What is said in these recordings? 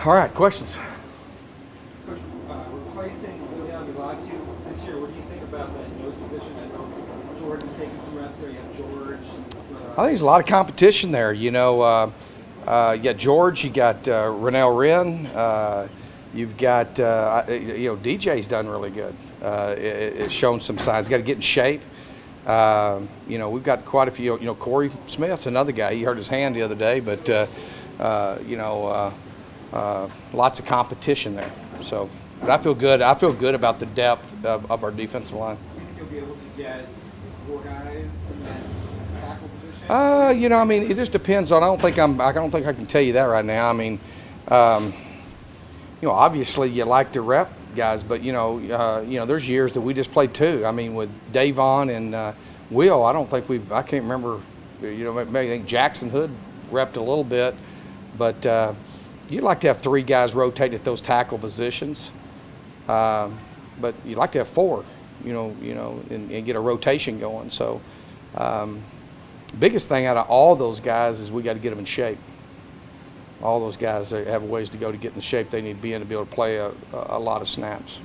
All right, questions? Coach, replacing Julian Devontae this year, what do you think about that nose position? I know Jordan's taking some reps there. You have George. I think there's a lot of competition there. You got George, you got Renell Wren, you've got, DJ's done really good. It's shown some signs. Got to get in shape. We've got quite a few. Corey Smith's another guy. He hurt his hand the other day, but lots of competition there. So, but I feel good. I feel good about the depth of our defensive line. Do you think you'll be able to get 4 guys in that tackle position? It just depends on. I don't think I can tell you that right now. Obviously you like to rep guys, but there's years that we just played 2. With Davon and Will, I can't remember. Maybe I think Jackson Hood repped a little bit, but you'd like to have 3 guys rotate at those tackle positions. But you'd like to have 4, and get a rotation going. So, biggest thing out of all those guys is we got to get them in shape. All those guys have ways to go to get in the shape they need to be in to be able to play a lot of snaps.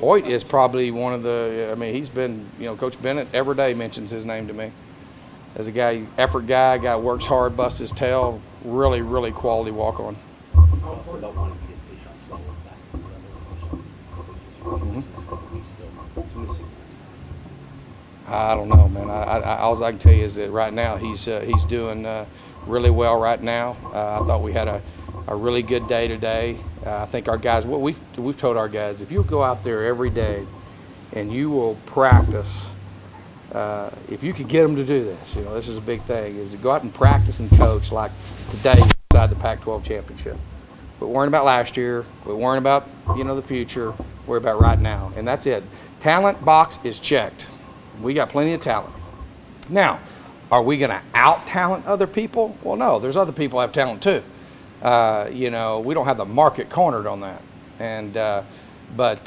Hoyt is probably one of the. He's been. Coach Bennett every day mentions his name to me as a guy, effort guy works hard, busts his tail. Really, really quality walk on. I don't know, man. All I can tell you is that right now he's doing really well right now. I thought we had a really good day today. I think our guys, we've told our guys, if you go out there every day and you will practice, if you could get them to do this, this is a big thing, is to go out and practice and coach like today inside the Pac-12 championship. Quit worrying about last year. Quit worrying about the future. Worry about right now, and that's it. Talent box is checked. We got plenty of talent. Now, are we going to out-talent other people? Well, no. There's other people that have talent too. We don't have the market cornered on that. But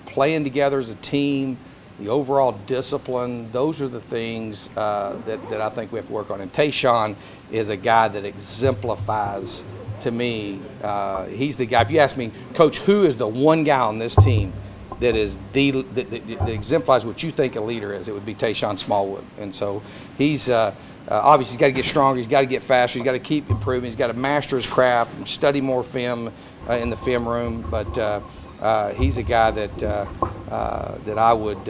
playing together as a team, the overall discipline, those are the things that I think we have to work on. And Tayshawn is a guy that exemplifies, to me, he's the guy. If you ask me, Coach, who is the one guy on this team that that exemplifies what you think a leader is, it would be Tayshawn Smallwood. And so he's obviously he's got to get stronger, he's got to get faster, he's got to keep improving, he's got to master his craft and study more film in the film room. But he's a guy that I would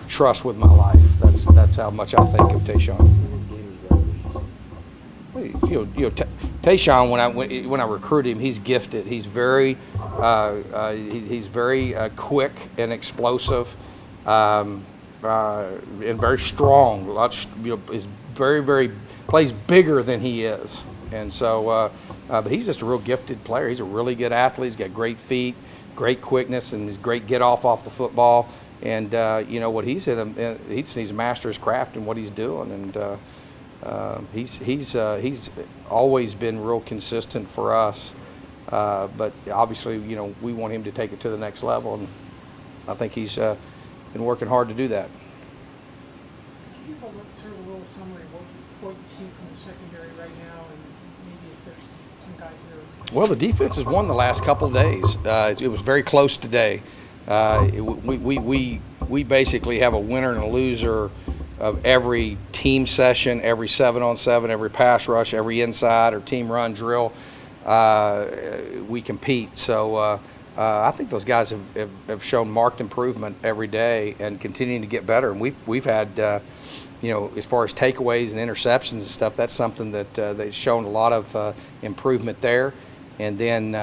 trust with my life. That's how much I think of Tayshawn. Tayshawn, when I recruited him, he's gifted. He's very quick and explosive, and very strong. Is very plays bigger than he is, and so. But he's just a real gifted player. He's a really good athlete. He's got great feet, great quickness, and he's great get off the football. And what he's in him, he just needs to master his craft and what he's doing. And he's always been real consistent for us, but obviously we want him to take it to the next level, and I think he's been working hard to do that. Can you sort of a little summary of what you see from the secondary right now, and maybe if there's some guys that are... Well, the defense has won the last couple of days. It was very close today. We basically have a winner and a loser of every team session, every 7-on-7, every pass rush, every inside or team run drill. We compete. So I think those guys have shown marked improvement every day and continuing to get better. And we've had, as far as takeaways and interceptions and stuff, that's something that they've shown a lot of improvement there. And then,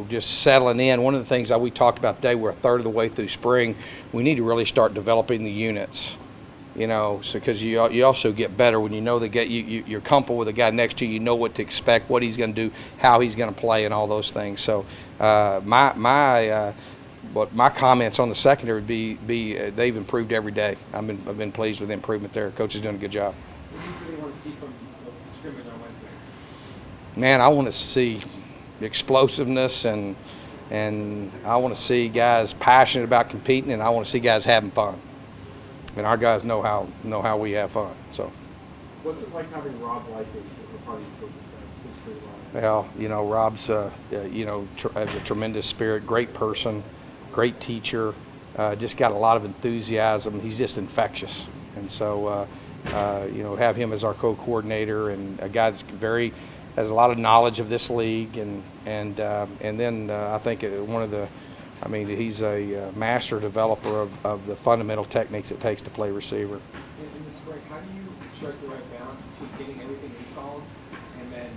just settling in. One of the things that we talked about today, we're a third of the way through spring. We need to really start developing the units, so because you also get better when you know you're comfortable with the guy next to you. You know what to expect, what he's going to do, how he's going to play, and all those things. So my comments on the secondary would be they've improved every day. I've been pleased with the improvement there. Coach is doing a good job. What do you really want to see from the scrimmage on Wednesday? Man, I want to see explosiveness and I want to see guys passionate about competing, and I want to see guys having fun. And our guys know how we have fun. So. What's it like having Rob Likens as a part of your coaching staff? Seems pretty well. Well, Rob's, has a tremendous spirit, great person, great teacher, just got a lot of enthusiasm. He's just infectious. And so, have him as our co-coordinator and a guy that's has a lot of knowledge of this league. And then I think he's a master developer of the fundamental techniques it takes to play receiver. In the spring, how do you strike the right balance between getting everything installed and then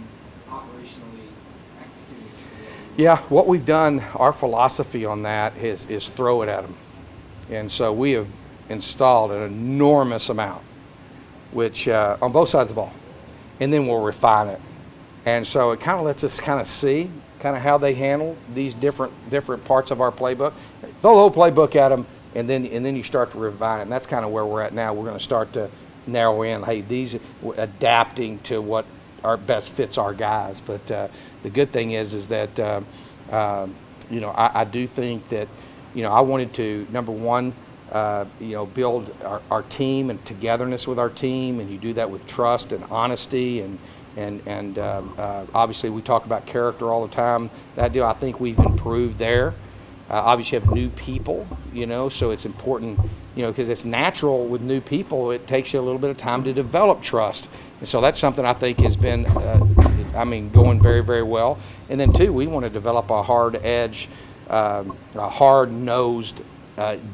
operationally executing? Yeah, what we've done, our philosophy on that is throw it at them. And so we have installed an enormous amount, which on both sides of the ball, and then we'll refine it. And so it kind of lets us kind of see kind of how they handle these different parts of our playbook. Throw the whole playbook at them, and then you start to refine it. And that's kind of where we're at now. We're going to start to narrow in. Hey, these we're adapting to what our best fits our guys. But the good thing is that I do think that I wanted to, number one, build our team and togetherness with our team, and you do that with trust and honesty, and obviously we talk about character all the time. That deal, I think we've improved there. Obviously, you have new people, so it's important, because it's natural with new people. It takes you a little bit of time to develop trust, and so that's something I think has been, going very, very well. And then two, we want to develop a hard edge, a hard-nosed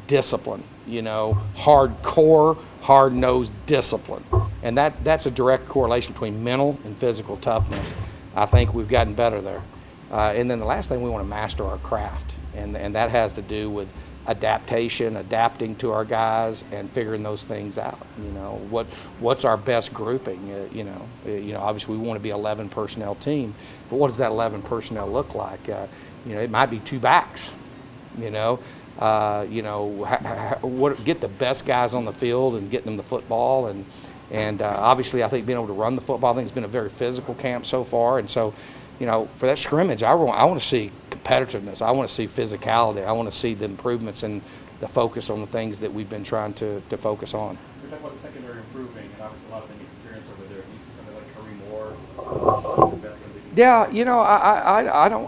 discipline, hardcore, hard-nosed discipline. And that's a direct correlation between mental and physical toughness. I think we've gotten better there. And then the last thing, we want to master our craft. And that has to do with adaptation, adapting to our guys, and figuring those things out. What's our best grouping? Obviously we want to be 11 personnel team, but what does that 11 personnel look like? It might be two backs. Get the best guys on the field and getting them the football, and obviously I think being able to run the football, I think it's been a very physical camp so far. And so, for that scrimmage, I want to see competitiveness. I want to see physicality. I want to see the improvements and the focus on the things that we've been trying to focus on. You're talking about the secondary improving, and obviously a lot of experience over there. Do you see somebody like Curry Moore? Yeah,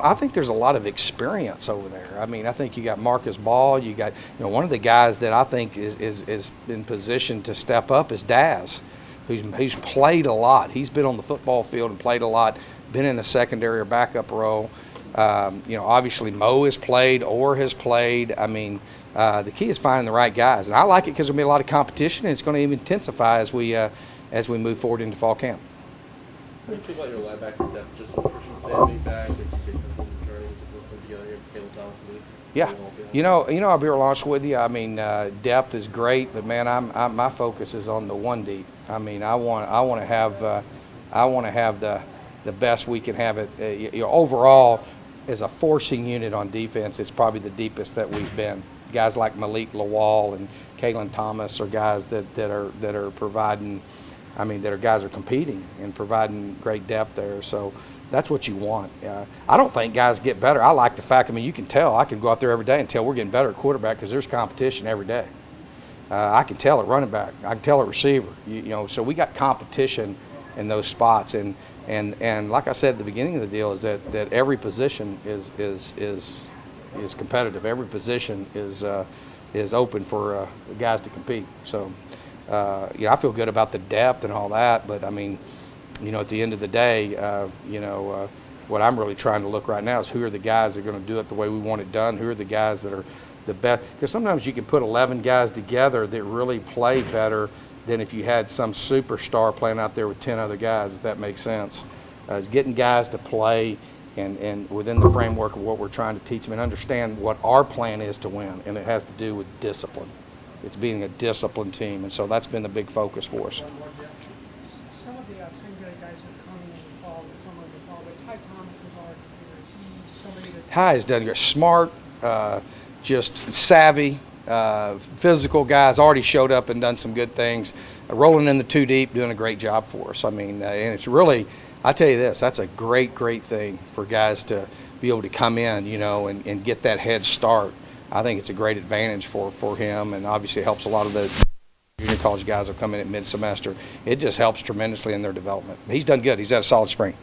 I think there's a lot of experience over there. I think you got Marcus Ball. You got, one of the guys that I think is in position to step up is Daz, who's played a lot. He's been on the football field and played a lot, been in a secondary or backup role. Obviously Mo has played, Orr has played. The key is finding the right guys. And I like it because there'll be a lot of competition, and it's going to even intensify as we move forward into fall camp. What do you think about your linebacker depth? Just with Christian Sammy back, and TJ Cook returning, working together here, Caleb Thomas and Luke? Yeah. I'll be honest with you. Depth is great, but man, my focus is on the one deep. I want to have the best we can have it. Overall, as a forcing unit on defense, it's probably the deepest that we've been. Guys like Malik Lawal and Kalen Thomas are guys that are providing. Guys are competing and providing great depth there. So that's what you want. I don't think guys get better. I like the fact, you can tell. I can go out there every day and tell we're getting better at quarterback because there's competition every day. I can tell at running back. I can tell at receiver. So we got competition in those spots. And like I said at the beginning of the deal, is that every position is competitive. Every position is open for guys to compete. So. I feel good about the depth and all that, but at the end of the day, what I'm really trying to look right now is who are the guys that are going to do it the way we want it done. Who are the guys that are the best? Because sometimes you can put 11 guys together that really play better than if you had some superstar playing out there with 10 other guys, if that makes sense. It's getting guys to play and within the framework of what we're trying to teach them and understand what our plan is to win, and it has to do with discipline. It's being a disciplined team, and so that's been the big focus for us. Some of the secondary guys are coming in the fall, some of the fall, but Ty Thomas is already here. Is he somebody that... Ty is done good. Smart, just savvy, physical guys, already showed up and done some good things. Rolling in the two deep, doing a great job for us. And it's really, I tell you this, that's a great, great thing for guys to be able to come in, and get that head start. I think it's a great advantage for him, and obviously helps a lot of the Junior college guys will come in at mid-semester. It just helps tremendously in their development. He's done good. He's had a solid spring.